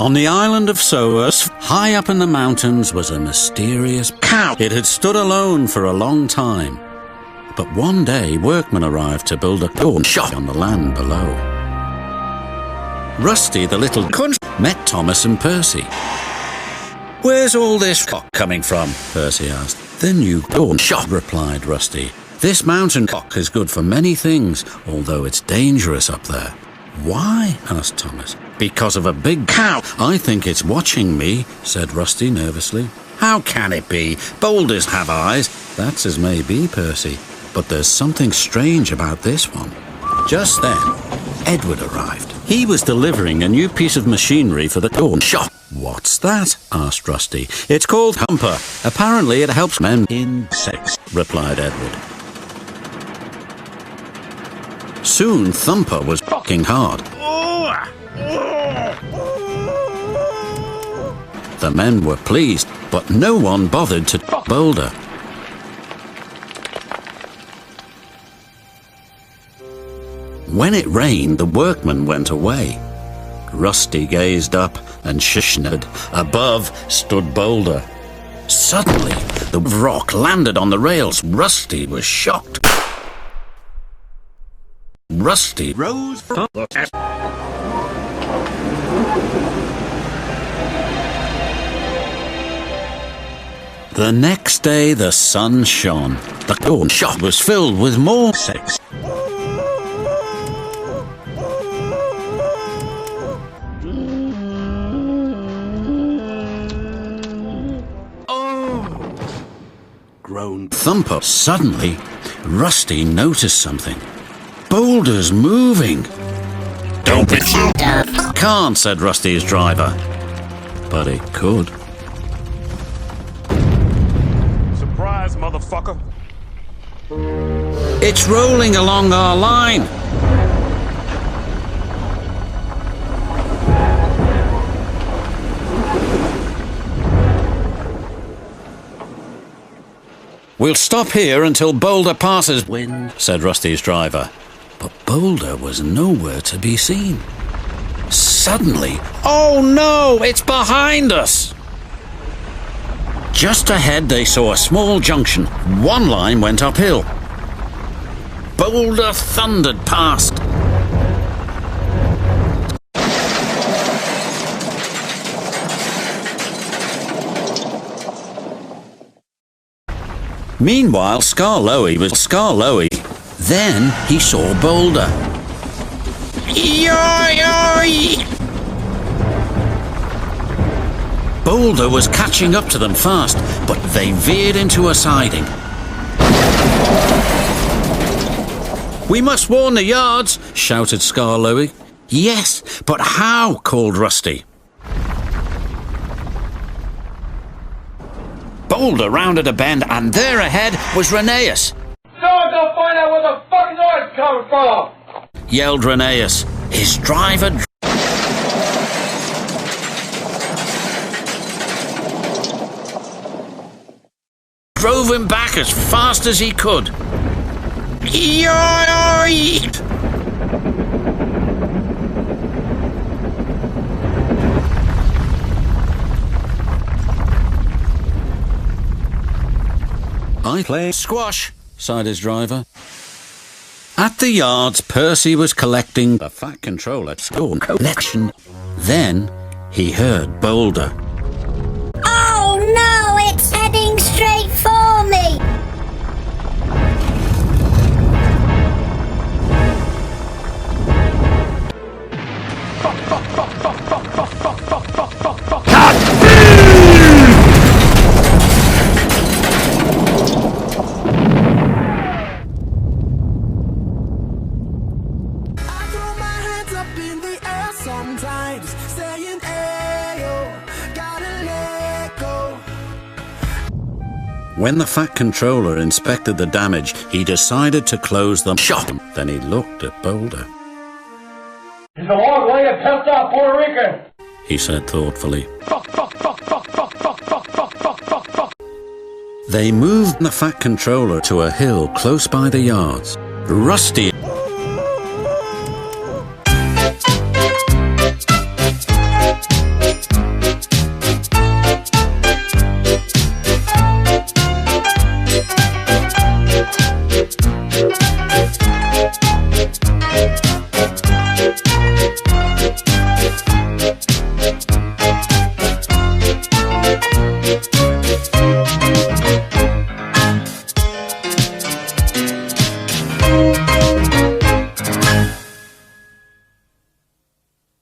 On the island of Soas, high up in the mountains, was a mysterious cow. It had stood alone for a long time. But one day, workmen arrived to build a corn shop on the land below. Rusty, the little cunt, met Thomas and Percy. "Where's all this cock coming from?" Percy asked. "The new corn shop," replied Rusty. "This mountain cock is good for many things, although it's dangerous up there." "Why?" asked Thomas. "Because of a big cow. I think it's watching me," said Rusty nervously. "How can it be? Boulders have eyes." "That's as may be, Percy, but there's something strange about this one." Just then, Edward arrived. He was delivering a new piece of machinery for the corn shop. "What's that?" asked Rusty. "It's called Thumper. Apparently it helps men in sex," replied Edward. Soon Thumper was fucking hard. The men were pleased, but no one bothered to fuck Boulder. When it rained, the workmen went away. Rusty gazed up and shishnered. Above stood Boulder. Suddenly, the rock landed on the rails. Rusty was shocked. Rusty rose from the test. The next day, the sun shone. The corn shop was filled with more sex. Groaned Thumper. Suddenly, Rusty noticed something. Boulder's moving. "Don't be shut up." "Can't," said Rusty's driver. But it could. Surprise, motherfucker. "It's rolling along our line." "We'll stop here until Boulder passes." "Wind," said Rusty's driver. But Boulder was nowhere to be seen. Suddenly, "Oh no, it's behind us!" Just ahead they saw a small junction. One line went uphill. Boulder thundered past. Meanwhile, Skarloey was Skarloey. Then he saw Boulder. Yoy! Boulder was catching up to them fast, but they veered into a siding. "We must warn the yards," shouted Skarloey. "Yes, but how?" called Rusty. Boulder rounded a bend, and there ahead was Rheneas. "Someone go find out where the fucking noise coming from!" yelled Rheneas. His driver drove him back as fast as he could. Yoy! "I play squash," sighed his driver. At the yards, Percy was collecting the Fat Controller's corn collection. Then he heard Boulder. "Oh no, it's heading straight for me!" When the Fat Controller inspected the damage, he decided to close the shop. Then he looked at Boulder. "He's a long way to test out Puerto Rican," he said thoughtfully. They moved the Fat Controller to a hill close by the yards. Rusty